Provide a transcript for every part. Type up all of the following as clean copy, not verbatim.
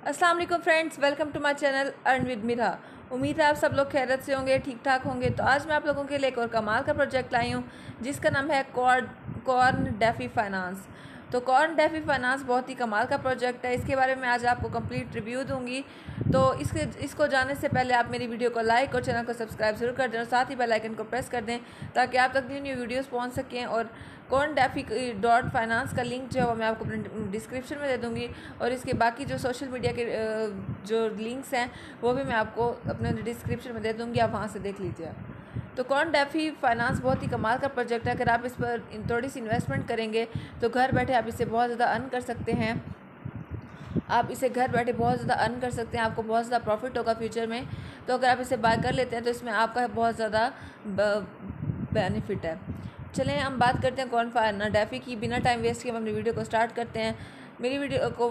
अस्सलाम वालेकुम friends, welcome to my channel earn with Mira. उम्मीद है आप सब लोग खैरियत से होंगे, ठीक ठाक होंगे। तो आज मैं आप लोगों के लिए एक और कमाल का प्रोजेक्ट लाई हूँ जिसका नाम है कॉर्न डेफी फाइनेंस। तो कॉर्न डेफी फाइनेंस बहुत ही कमाल का प्रोजेक्ट है। इसके बारे में आज आपको कंप्लीट रिव्यू दूंगी। तो इसको जानने से पहले आप मेरी वीडियो को लाइक और चैनल को सब्सक्राइब जरूर कर दें और साथ ही बेल आइकन को प्रेस कर दें ताकि आप तक न्यू वीडियोस पहुंच सकें। और कॉर्न डेफी डॉट फाइनेंस का लिंक जो है वो मैं आपको अपने डिस्क्रिप्शन में दे दूँगी और इसके बाकी जो सोशल मीडिया के जो लिंक्स हैं वो भी मैं आपको अपने डिस्क्रिप्शन में दे दूँगी, आप वहाँ से देख लीजिए। तो कॉर्न डेफी फाइनेंस बहुत ही कमाल का प्रोजेक्ट है। अगर आप इस पर थोड़ी सी इन्वेस्टमेंट करेंगे तो घर बैठे आप इससे बहुत ज़्यादा अर्न कर सकते हैं। आप इसे घर बैठे बहुत ज़्यादा अर्न कर सकते हैं, आपको बहुत ज़्यादा प्रॉफिट होगा फ्यूचर में। तो अगर आप इसे बाय कर लेते हैं तो इसमें आपका बहुत ज़्यादा बेनिफिट है। चलें हम बात करते हैं कॉर्न डेफी की। बिना टाइम वेस्ट किए हम अपनी वीडियो को स्टार्ट करते हैं। मेरी वीडियो को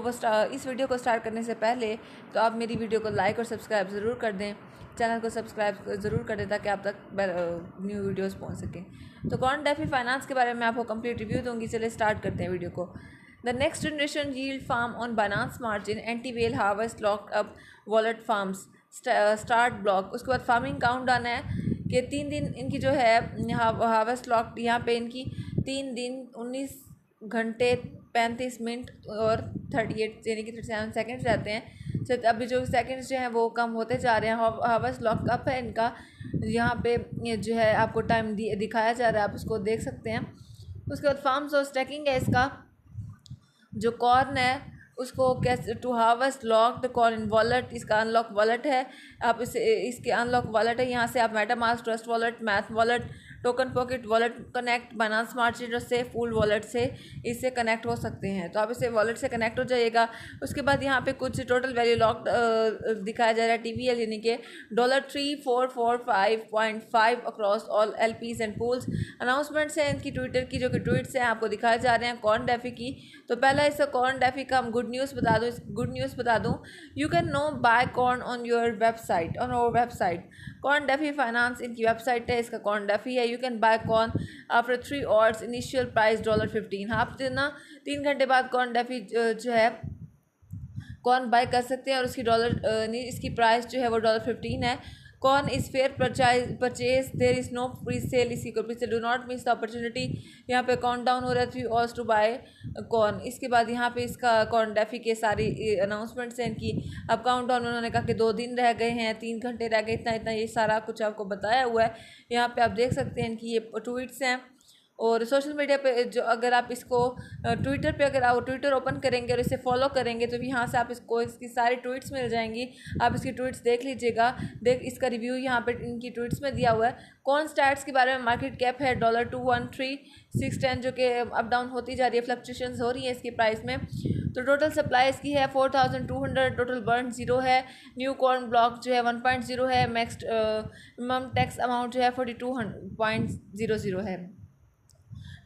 इस वीडियो को स्टार्ट करने से पहले तो आप मेरी वीडियो को लाइक और सब्सक्राइब ज़रूर कर दें, चैनल को सब्सक्राइब ज़रूर कर दें ताकि आप तक न्यू वीडियोस पहुंच सकें। तो कॉर्न डेफी फाइनेंस के बारे में आपको कंप्लीट रिव्यू दूंगी। चलिए स्टार्ट करते हैं वीडियो को। The next generation yield farm on Binance margin anti well harvest locked up wallet farms start block. उसके बाद फार्मिंग काउंटडाउन है कि 3 दिन इनकी जो है हार्वेस्ट लॉक्ड, यहाँ पे इनकी 3 दिन 19 घंटे 35 मिनट और 38 यानी कि 37 सेकेंड्स रहते हैं। तो अभी जो सेकेंड्स जो हैं वो कम होते जा रहे हैं। हार्वेस्ट लॉक अप है इनका, यहाँ पे जो है आपको टाइम दिखाया जा रहा है, आप इसको देख सकते हैं। उसके बाद फार्म्स और स्टैकिंग है इसका। जो कॉर्न है उसको कैसे to harvest lock the corn in wallet, इसका अनलॉक वॉलेट है। आप इसके अनलॉक वॉलेट है, यहाँ से आप MetaMask, trust wallet, math wallet, token pocket wallet connect, Binance smart chain से फुल वॉलेट से इससे कनेक्ट हो सकते हैं। तो आप इसे वॉलेट से कनेक्ट हो जाइएगा। उसके बाद यहाँ पे कुछ टोटल वैल्यू लॉक दिखाया जा रहा है TVL यानी कि $3445.5 across all LPs and pools. Announcements हैं इनकी ट्विटर की, जो कि ट्वीट्स हैं आपको दिखाए जा रहे हैं कॉर्न डेफी की। तो पहला इसका कॉर्न डेफी का हम गुड न्यूज़ बता दूँ। You can now buy corn on your website, on our website. Corn DeFi finance इनकी वेबसाइट है, इसका कॉर्न डेफी है। You can buy corn after 3 hours, initial price $15। आप ना 3 घंटे बाद कॉर्न डेफी जो है कॉर्न बाय कर सकते हैं और इसकी प्राइस जो है वो $15 है। Corn is fair purchase, there is no free sale, इसी को please do not miss the opportunity. यहाँ पे काउंट डाउन हो रहा है 3 आवर्स टू बाय कॉर्न। इसके बाद यहाँ पे इसका कॉर्न डेफी के सारी अनाउंसमेंट्स हैं इनकी। अब काउंट डाउन उन्होंने कहा कि 2 दिन रह गए हैं, 3 घंटे रह गए, इतना इतना ये सारा कुछ आपको बताया हुआ है। यहाँ पे आप देख सकते हैं इनकी ये ट्वीट्स हैं। और सोशल मीडिया पे जो अगर आप इसको ट्विटर पे अगर आप ट्विटर ओपन करेंगे और इसे फॉलो करेंगे तो यहाँ से आप इसकी सारी ट्वीट्स मिल जाएंगी। आप इसकी ट्वीट्स देख लीजिएगा। इसका रिव्यू यहाँ पे इनकी ट्वीट्स में दिया हुआ है। कॉर्न स्टैट्स के बारे में मार्केट कैप है $213,610 जो कि अप डाउन होती जा रही है, फ्लक्चुएशंस हो रही है इसकी प्राइस में। तो टोटल सप्लाई इसकी है 4200, टोटल बर्न 0 है। न्यू कॉर्न ब्लॉक जो है 1.0 है। नेक्स्ट मिनिमम टैक्स अमाउंट जो है 42.00 है।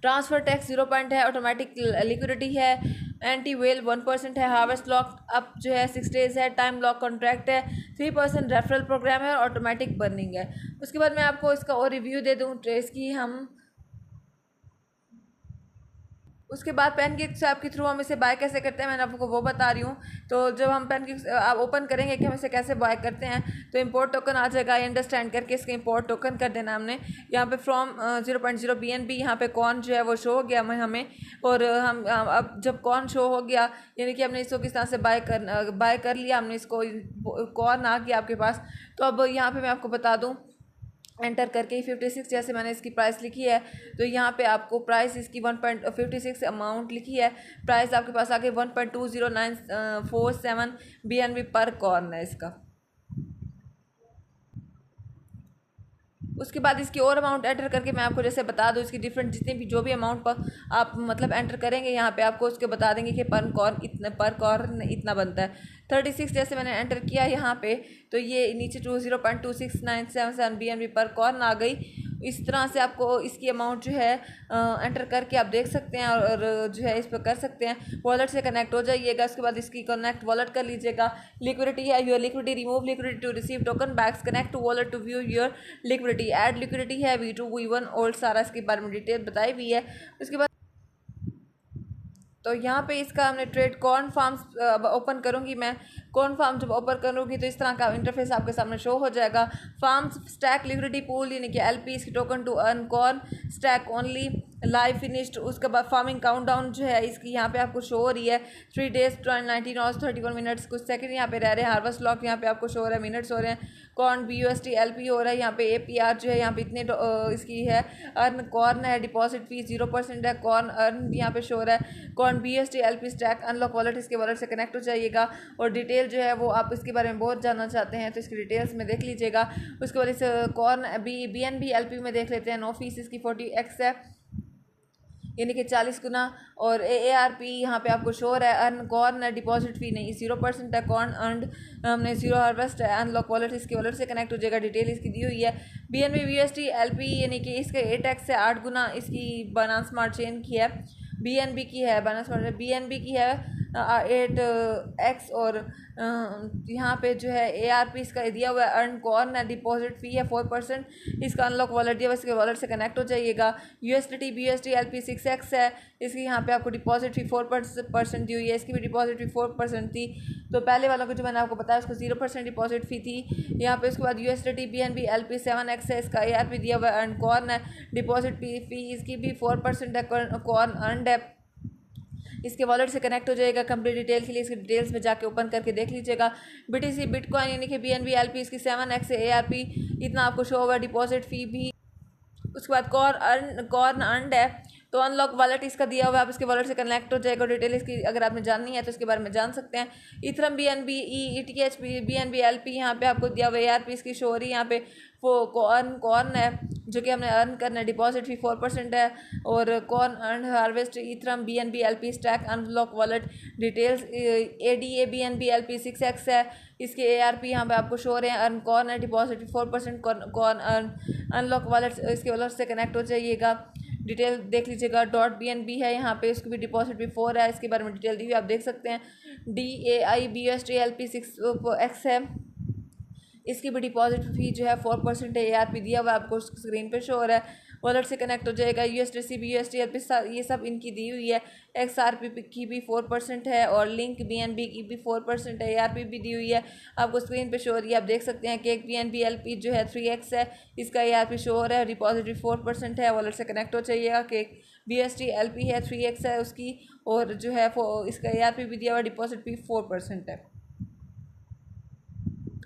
ट्रांसफ़र टैक्स 0 है। ऑटोमेटिक लिक्विडिटी है। एंटी वेल 1% है। हार्वेस्ट लॉक अप जो है 6 डेज़ है। टाइम लॉक कॉन्ट्रैक्ट है। 3% रेफरल प्रोग्राम है और ऑटोमेटिक बर्निंग है। उसके बाद मैं आपको इसका और रिव्यू दे दूँ ट्रेस की। उसके बाद पैनकेक ऐप के थ्रू हम इसे बाय कैसे करते हैं मैंने आपको वो बता रही हूँ। तो जब हम पैनकेक आप ओपन करेंगे कि हम इसे कैसे बाय करते हैं तो इंपोर्ट टोकन आ जाएगा। ये अंडरस्टैंड करके इसका इंपोर्ट टोकन कर देना हमने। यहाँ पे फ्रॉम 0.0 BNB यहाँ पे कॉर्न जो है वो शो हो गया हमें। और हम अब जब कॉर्न शो हो गया यानी कि हमने इसको किस तरह से बाय कर लिया, हमने इसको कॉर्न आ गया आपके पास। तो अब यहाँ पर मैं आपको बता दूँ एंटर करके 56 जैसे मैंने इसकी प्राइस लिखी है तो यहाँ पे आपको प्राइस इसकी 1.56 अमाउंट लिखी है। प्राइस आपके पास आगे 1.20947 BNB पर कॉर्न है इसका। उसके बाद इसकी और अमाउंट एंटर करके मैं आपको जैसे बता दूँ इसकी डिफरेंट जितने भी जो भी अमाउंट पर आप मतलब एंटर करेंगे यहाँ पे आपको उसके बता देंगे कि पर कॉर्न इतना बनता है। 36 जैसे मैंने एंटर किया यहाँ पे तो ये नीचे 0.26977 BNB पर कॉर्न आ गई। इस तरह से आपको इसकी अमाउंट जो है एंटर करके आप देख सकते हैं और जो है इस पर कर सकते हैं। वॉलेट से कनेक्ट हो जाइएगा। उसके बाद इसकी कनेक्ट वॉलेट कर लीजिएगा। लिक्विडिटी है, your liquidity, remove liquidity to receive token backs, connect to wallet to view your liquidity, add liquidity है, V2 V1 और सारा इसके बारे में डिटेल बताई हुई है। उसके बाद तो यहाँ पे इसका हमने ट्रेड कॉर्न फार्म्स ओपन करूँगी मैं। कॉर्न फार्म जब ओपन करूँगी तो इस तरह का इंटरफेस आपके सामने शो हो जाएगा। फार्म्स स्टैक लिक्विडिटी पूल यानी कि एलपी इसकी token to earn corn stake only live finished. उसके बाद फार्मिंग काउंटडाउन जो है इसकी यहाँ पे आपको शो हो रही है 3 days 19 hours 31 minutes कुछ सेकंड यहाँ पे रह रहे हैं। हार्वेस्ट लॉक यहाँ पे आपको शो हो रहा है, मिनट्स हो रहे हैं। कॉर्न BUSD LP हो रहा है यहाँ पे। APR जो है यहाँ पे इतने इसकी है। अर्न कॉर्न है, डिपॉजिट फीस 0% है। कॉर्न अर्न यहाँ पे शो हो रहा है। Corn BUSD LP stake unlock wallet इसके वॉलेट से कनेक्ट हो जाइएगा। और डिटेल जो है वो आप इसके बारे में बहुत जानना चाहते हैं तो इसकी डिटेल्स में देख लीजिएगा। उसके बाद इस कॉर्न BNB LP में देख लेते हैं। नो फीस इसकी 40x है यानी कि 40 गुना। और AARP यहाँ पे आपको शो हो रहा है। अर्न कॉर्न डिपॉजिट फी नहीं 0% है। कॉर्न अर्नड हमने 0 हार्वेस्ट है। अनलॉक वॉलेट इसकी वॉलेट से कनेक्ट हो जाएगा। डिटेल इसकी दी हुई है। BNB BUSD LP यानी कि इसके 8x से 8 गुना इसकी बाइनेंस स्मार्ट चेन की है। BNB की है बाइनेंस स्मार्ट BNB की है 8x। और यहाँ पे जो है ARP इसका दिया हुआ है। अर्न कॉर्न डिपॉजिट फी है 4%। इसका अनलॉक वॉलेट दिया हुआ इसके वॉलेट से कनेक्ट हो जाइएगा। USDT BUSD LP 6x है। इसकी यहाँ पे आपको डिपॉजिट फी 4% दी हुई है। इसकी भी डिपॉजिट फी 4% थी। तो पहले वालों को जो मैंने आपको बताया उसको 0% डिपॉजिट फी थी यहाँ पे। उसके बाद USDT BNB LP 7x है। इसका ARP दिया हुआ है। अर्न कॉर्न है डिपॉजिट फी इसकी भी 4% है। कॉर्न अर्नड है। इसके वॉलेट से कनेक्ट हो जाएगा। कंप्लीट डिटेल के लिए इसकी डिटेल्स में जाके ओपन करके देख लीजिएगा। BTC बिटकॉइन यानी कि BNB LP इसकी 7x है। ARP इतना आपको शो होगा। डिपॉजिट फी भी। उसके बाद कॉर्न अर्नड है तो अनलॉक वॉलेट इसका दिया हुआ है। आप इसके वॉलेट से कनेक्ट हो जाएगा। डिटेल इसकी अगर आपने जाननी है तो इसके बारे में जान सकते हैं। इथरम BNB ETH BNB LP यहाँ पे आपको दिया हुआ है। ARP इसकी शो हो रही है यहाँ पे। वो कॉर्न है जो कि हमने अर्न करना है। डिपॉजिट फी 4% है। और corn earn harvest ethereum BNB LP stake unlock wallet details ADA BNB LP 6x है। इसके ARP यहाँ पे आपको शो हो रहे हैं। अर्न कॉर्न है डिपॉजिट फी 4% कॉर्न अर्न अनलॉक वॉलेट इसके वॉलेट से कनेक्ट हो जाइएगा। डिटेल देख लीजिएगा। .BNB है यहाँ पे इसकी भी डिपॉजिट भी 4 है। इसके बारे में डिटेल दी हुई आप देख सकते हैं। DAI BUSD LP 6x है। इसकी भी डिपॉजिट फी जो है 4% है। ARP दिया हुआ आपको स्क्रीन पे शो हो रहा है। वॉलेट से कनेक्ट हो जाएगा। USDC BUSD LP ये सब इनकी दी हुई है। XRP की भी 4% है। और लिंक BNB की भी 4% है। ARP भी दी हुई है आपको स्क्रीन पे शो हो रही है। आप देख सकते हैं कि BNB LP जो है 3x है। इसका ARP शो हो रहा है। डिपॉजिट भी 4% है। वॉलेट से कनेक्ट हो जाइएगा। कि BUSD LP है 3x है उसकी। और जो है इसका ARP भी दिया हुआ डिपॉजिट भी 4% है।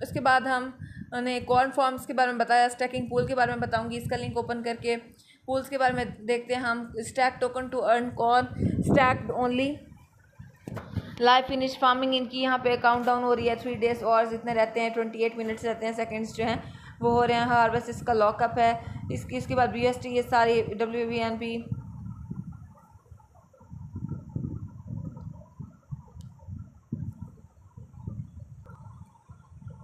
उसके बाद हमने कॉर्न फॉर्म्स के बारे में बताया। स्टैकिंग पूल के बारे में बताऊंगी। इसका लिंक ओपन करके पूल्स के बारे में देखते हैं हम। Stake token to earn corn stake only live finish farming इनकी यहाँ पे काउंट डाउन हो रही है। 3 days और जितने रहते हैं 28 मिनट्स रहते हैं। सेकेंड्स जो हैं वो हो रहे हैं। हार्वेस्ट इसका लॉकअप है। इसके बाद BUSD ये सारी WBNB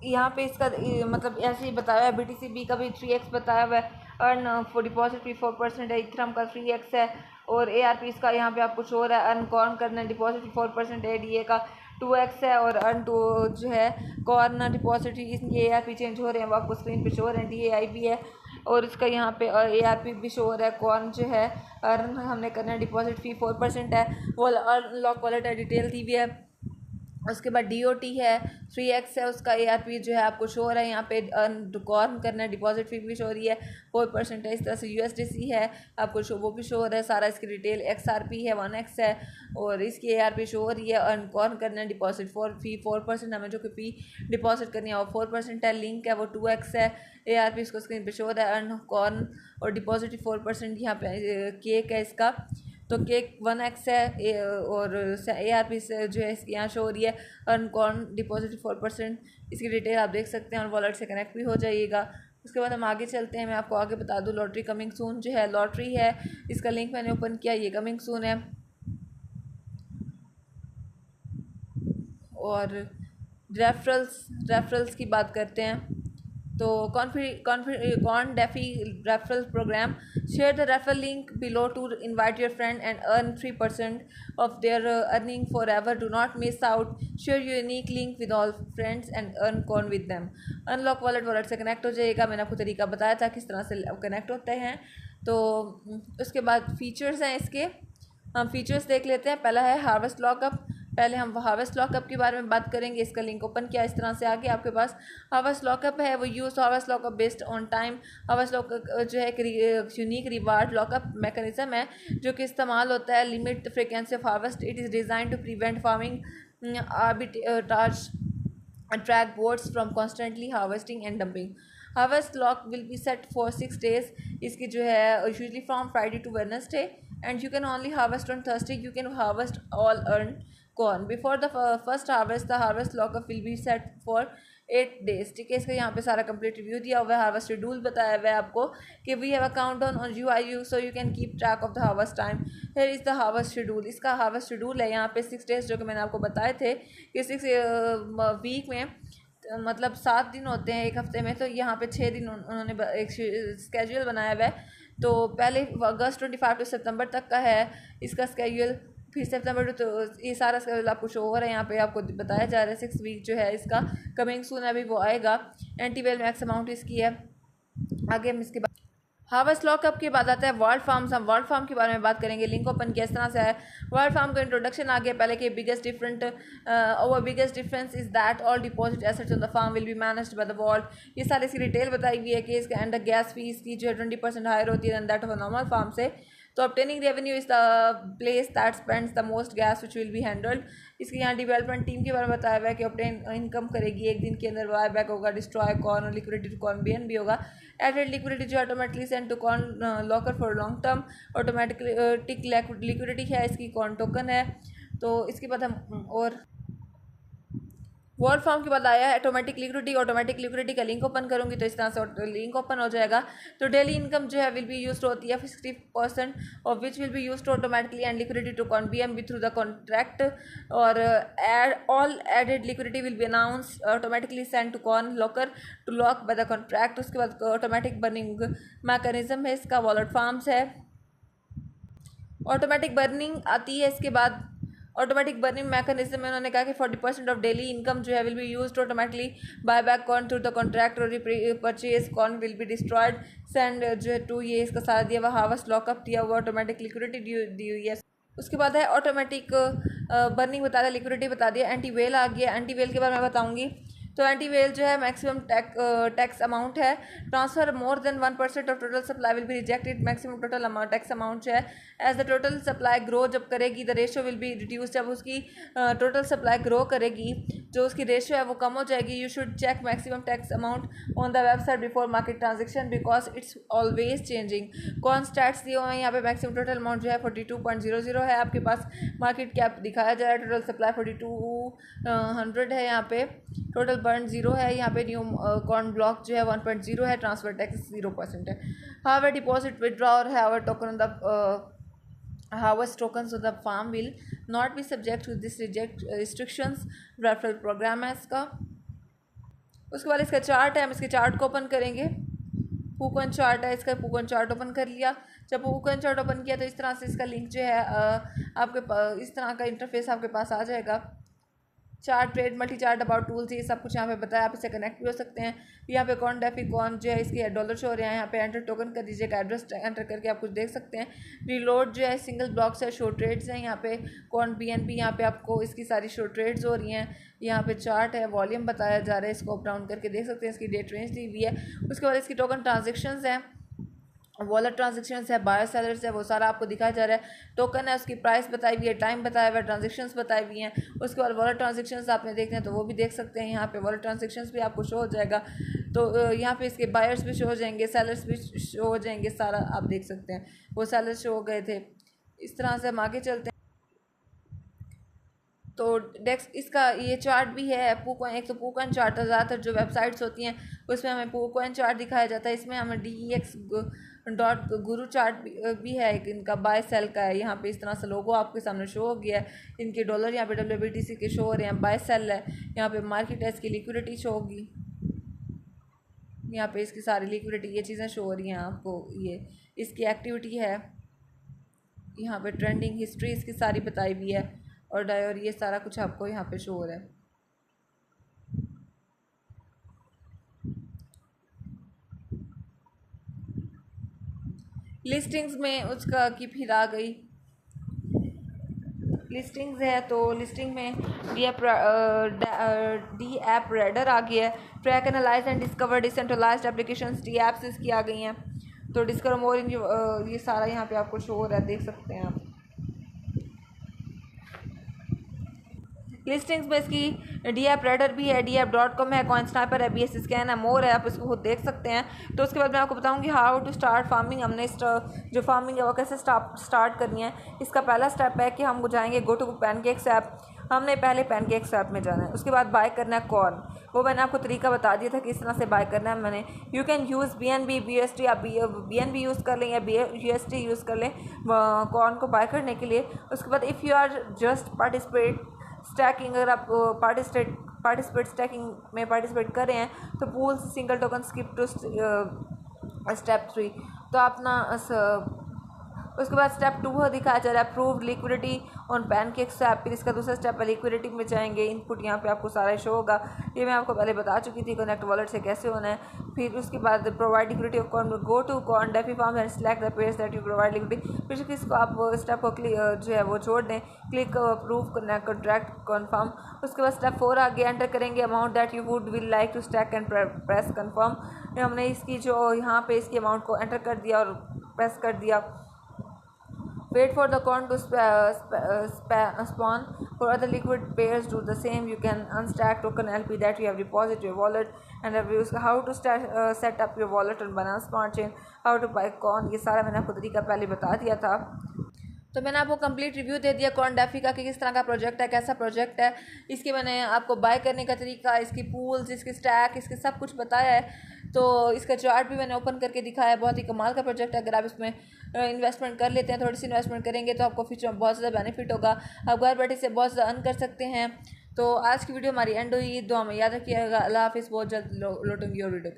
यहाँ पे इसका मतलब ऐसे ही बताया हुआ है। BTCB का भी 3x बताया हुआ है। अर्न फॉर डिपॉजिट भी 4% है। इथरम का 3x है। और ARP इसका यहाँ पे आपको शो हो रहा है। अर्न कॉर्न करना डिपॉजिट 4% है। DA का 2x है। और अर्न टू जो है कॉर्न डिपॉजिट इसके ARP चेंज हो रहे हैं वो आपको स्क्रीन पे शो हो रहे हैं। DAI भी है। और इसका यहाँ पे ARP भी शो हो रहा है। कॉर्न जो है अर्न हमने करना डिपॉजिट फी 4% है। वो अनलॉक वॉलेट है डिटेल दी हुई है। उसके बाद DOT है 3x है। उसका ARP जो है आपको शो हो रहा है यहाँ पे। कॉर्न करना है डिपॉजिट फी भी शो हो रही है 4% है। इस तरह से USDC है आपको शो वो भी शो हो रहा है सारा। इसकी डिटेल XRP है 1x है। और इसकी ARP शो हो रही है। अर्न कॉर्न करना है डिपॉजिट फी 4% हमें जो कि फी डिपॉजिट करनी है वो 4% है। लिंक है वो 2x है। ARP इसको स्क्रीन पे शो हो रहा है। अर्न कॉर्न और डिपॉजिट 4% यहाँ पे केक है इसका। तो केक 1x है। और ARP से जो है इसकी यहाँ शो हो रही है। Earn corn deposit 4%। इसकी डिटेल आप देख सकते हैं। और वॉलेट से कनेक्ट भी हो जाइएगा। उसके बाद हम आगे चलते हैं। मैं आपको आगे बता दूं लॉटरी कमिंग सून जो है लॉटरी है। इसका लिंक मैंने ओपन किया। ये कमिंग सून है। और रेफरल्स की बात करते हैं तो corn DeFi referral program share the referral link below to invite your friend and earn 3% of their earning forever. Do not miss out. Share your unique link with all friends and earn corn with them. Unlock wallet से connect हो जाएगा। मैंने आपको तरीका बताया था किस तरह से कनेक्ट होते हैं। तो उसके बाद फीचर्स हैं इसके। हम फीचर्स देख लेते हैं। पहला है हार्वेस्ट लॉकअप। पहले हम हार्वेस्ट लॉकअप के बारे में बात करेंगे। इसका लिंक ओपन किया, इस तरह से आगे आपके पास हार्वेस्ट लॉकअप है। वो use harvest lockup based on time. Harvest lockup जो है एक यूनिक रिवार्ड लॉकअप मैकेनिज्म है जो कि इस्तेमाल होता है limit the frequency of harvest. It is design to prevent farming arbitrage attract boats from constantly harvesting and dumping. Harvest lock will be set for 6 days. इसकी जो है usually from Friday to Wednesday, and you can only harvest on Thursday. You can harvest all earned corn before the first harvest. The harvest lockup will be set for 8 days. ठीक है, इसका यहाँ पे सारा complete review दिया हुआ है। Harvest schedule बताया हुआ है आपको कि we have a countdown on UI so you can keep track of the harvest time. Here is the harvest schedule. इसका हार्वेस्ट शेड्यूल है यहाँ पे 6 days जो कि मैंने आपको बताए थे कि 6 वीक में मतलब 7 दिन होते हैं एक हफ्ते में, तो यहाँ पे 6 दिन उन्होंने एक स्केड्यूल बनाया हुआ है। तो पहले अगस्त 25 टू सितंबर तक का है इसका स्केड्यूल, फिर सितंबर तो ये सारा स्केड्यूल आपको शो हो रहा है यहाँ पे, आपको बताया जा रहा है 6 वीक जो है इसका कमिंग सून, अभी वो आएगा। एंटीवेल मैक्स अमाउंट इसकी है। आगे हम इसके बाद हार्वेस्ट लॉकअप के बाद आता है वर्ल्ड फार्म्स। हम वर्ल्ड फार्म के बारे में बात करेंगे। लिंक ओपन किया, इस तरह से है। वर्ल्ड फार्म का इंट्रोडक्शन आ गया पहले कि biggest difference is that all deposit assets on the farm will be managed by the world. ये सारी इसकी डिटेल बताई हुई है कि इसका एंड गैस फीस की जो है 20% हायर होती है than that of a normal farm से। तो obtaining revenue is the place that spends the most gas which will be handled। इसके यहाँ डेवलपमेंट टीम के बारे में बताया हुआ है कि obtain इनकम करेगी, एक दिन के अंदर बाय बैक होगा, डिस्ट्रॉय कॉर्न और लिक्विडिटी टू कॉर्न बीएन भी होगा। एडेड लिक्विडिटी जो automatically send to corn locker for long term. Automatic liquidity है इसकी, कॉर्न टोकन है। तो इसके बाद हम और वर्ल्ड फार्म के बाद आया है ऑटोमेटिक लिक्विडिटी। ऑटोमेटिक लिक्विडिटी का लिंक ओपन करूंगी तो इस तरह से लिंक ओपन हो जाएगा। तो डेली इनकम जो है विल बी यूज होती है 60% of which will be use automatically and liquidity to corn BNB through the contract. और all added liquidity will be announce automatically send to corn locker to lock by the contract. उसके बाद automatic burning mechanism है इसका, wallet farms है। Automatic burning आती है इसके बाद। ऑटोमेटिक बर्निंग मैकेनिज्म में उन्होंने कहा कि 40% ऑफ डेली इनकम जो है will be used automatically buy back corn through the contract और purchase corn will be destroyed send जो है टू, ये इसका सारा दिया हुआ। हार्वेस्ट लॉकअप दिया हुआ, ऑटोमेटिक लिक्विडिटी दी हुई है। उसके बाद है ऑटोमेटिक बर्निंग बता दिया, लिक्विडिटी बता दिया। एंटी वेल आ गया। एंटी वेल के बारे में बताऊंगी। तो एंटी वेल जो है मैक्सिमम टैक्स अमाउंट है। Transfer more than 1% of total supply will be rejected. Maximum total amount tax amount जो है as the total supply grow जब करेगी the ratio will be reduce. जब उसकी टोटल सप्लाई ग्रो करेगी जो उसकी रेशियो है वो कम हो जाएगी। You should check maximum tax amount on the website before market transaction because it's always changing. कौन स्टैट्स दिए हुए हैं यहाँ पे। मैक्सिमम टोटल अमाउंट जो है 42.00 है आपके पास। मार्केट कैप दिखाया जा रहा है। टोटल सप्लाई 4200 है यहाँ पे। टोटल बर्न 0 है यहाँ पे। न्यू कॉर्न ब्लॉक जो है 1.0 है। ट्रांसफर टैक्स 0% है। हावर डिपॉजिट विदड्रॉ और hover token on the harvest tokens of the farm will not be subject to this restrictions। Referral program है इसका। उसके बाद इसका चार्ट है, हम इसके चार्ट को ओपन करेंगे। पूकन चार्ट है इसका, पूकन चार्ट ओपन कर लिया। जब पूकन चार्ट ओपन किया तो इस तरह से इसका लिंक जो है आपके इस तरह का इंटरफेस आपके पास आ जाएगा। Chart trade multi chart about tools ये सब कुछ यहाँ पे बताया, आप इससे कनेक्ट भी हो सकते हैं। यहाँ पे कौन डेफी कौन जो है इसके डॉलर शो हो रहे हैं। यहाँ पे एंटर टोकन कर दीजिएगा, एड्रेस एंटर करके आप कुछ देख सकते हैं। रीलोड जो है सिंगल ब्लॉक्स है, शो ट्रेड्स हैं यहाँ पे। कौन BNB यहाँ पे आपको इसकी सारी शो ट्रेड्स हो रही हैं। यहाँ पे चार्ट है, वॉल्यूम बताया जा रहा है, इसको अप डाउन करके देख सकते हैं। इसकी डेट रेंज दी हुई है। उसके बाद इसकी टोकन ट्रांजेक्शंस हैं, वॉलेट ट्रांजेक्शंस है, बायर सेलर्स है, वो सारा आपको दिखाया जा रहा है। टोकन है, उसकी प्राइस बताई हुई है, टाइम बताया हुआ है, ट्रांजेक्शंस बताई हुई हैं। उसके बाद वॉलेट ट्रांजेक्शंस आपने देखने हैं तो वो भी देख सकते हैं। यहाँ पे वॉलेट ट्रांजेक्शंस भी आपको शो हो जाएगा। तो यहाँ पे इसके बायर्स भी शो हो जाएंगे, सेलर्स भी शो हो जाएंगे, सारा आप देख सकते हैं। वो सेलर्स शो हो गए थे। इस तरह से हम आगे चलते हैं। तो डेक्स इसका ये चार्ट भी है। पूकॉइन, एक तो पूकॉइन चार्ट है, ज़्यादातर जो वेबसाइट्स होती हैं उसमें हमें पूकॉइन चार्ट दिखाया जाता है। इसमें हमें DEX.guru चार्ट भी है एक इनका बाय सेल का है। यहाँ पे इस तरह से लोगो आपके सामने शो हो गया है। इनके डॉलर यहाँ पे WBTC के शो हो रहे हैं, बाय सेल है। यहाँ पे मार्केट है, इसकी लिक्विडिटी शो होगी। यहाँ पे इसकी सारी लिक्विडिटी ये चीज़ें शो हो रही हैं आपको। ये इसकी एक्टिविटी है। यहाँ पे ट्रेंडिंग हिस्ट्री इसकी सारी बताई हुई है और ये सारा कुछ आपको यहाँ पे शो हो रहा है। लिस्टिंग्स में उसका की फिर आ गई। लिस्टिंग्स है तो लिस्टिंग में डी ऐप रेडर आ गया है। Track analyze and discover decentralized applications D apps इसकी आ गई हैं। तो डिस्कवर मोर इन ये सारा यहाँ पे आपको शो हो रहा है, देख सकते हैं आप। लिस्टिंग्स में इसकी डी ऐप रेडर भी है, DApp.com है, कॉइन स्नाइपर है, BS स्कैन है, मोर है, आप इसको खुद देख सकते हैं। तो उसके बाद मैं आपको बताऊंगी हाउ टू स्टार्ट फार्मिंग। हमने जो फार्मिंग है वो कैसे स्टार्ट करनी है। इसका पहला स्टेप है कि हम जाएंगे गो टू पैनकेक्स ऐप। हमने पहले पैनकेक्स ऐप में जाना है, उसके बाद बाय करना है कॉर्न। वो मैंने आपको तरीका बता दिया था कि किस तरह से बाय करना है। मैंने you can use BNB BUSD, आप BNB यूज़ कर लें या USD यूज़ कर लें कॉर्न को बाय करने के लिए। उसके बाद if you are just participate staking, अगर आप पार्टिसिपेट स्टैकिंग में पार्टिसिपेट कर रहे हैं तो pool single token skip to step 3। तो आप ना उसके बाद स्टेप 2 दिखाया जा रहा है approve liquidity on pancakes app. फिर इसका दूसरा स्टेप है लिक्विडिटी में जाएंगे, इनपुट यहाँ पे आपको सारा शो होगा। ये मैं आपको पहले बता चुकी थी कनेक्ट वॉलेट से कैसे होना है। फिर उसके बाद provide liquidity of corn, go to corn defi farm and select the pairs that you provide liquidity. फिर इसको आप स्टेप को जो है वो छोड़ दें, क्लिक अप्रूव करना कॉन्ट्रैक्ट कन्फर्म। उसके बाद स्टेप 4 आगे एंटर करेंगे amount that you would will like to stake and press confirm. हमने इसकी जो यहाँ पे इसकी अमाउंट को एंटर कर दिया और प्रेस कर दिया। Wait for the coin to spawn. For other liquid pairs, do the same. You can unstack token LP that you have deposited your wallet and reviews. How to set up your wallet on Binance Smart Chain. How to buy coin. ये सारा मैंने आपको तरीका पहले बता दिया था। तो मैंने आपको कंप्लीट रिव्यू दे दिया कॉर्न डेफी का कि किस तरह का प्रोजेक्ट है, कैसा प्रोजेक्ट है। इसके मैंने आपको बाय करने का तरीका, इसकी पूल्स, इसके स्टैक, इसके सब कुछ बताया है। तो इसका चार्ट भी मैंने ओपन करके दिखाया है। बहुत ही कमाल का प्रोजेक्ट है। अगर आप इसमें इन्वेस्टमेंट कर लेते हैं, थोड़ी सी इन्वेस्टमेंट करेंगे तो आपको फ्यूचर में बहुत ज़्यादा बेनिफिट होगा। आप घर बैठे से बहुत ज़्यादा अर्न कर सकते हैं। तो आज की वीडियो हमारी एंड हुई। दुआ में याद रखिएगा। अल्लाह हाफिज़। बहुत जल्द लौटूंगी और वीडियो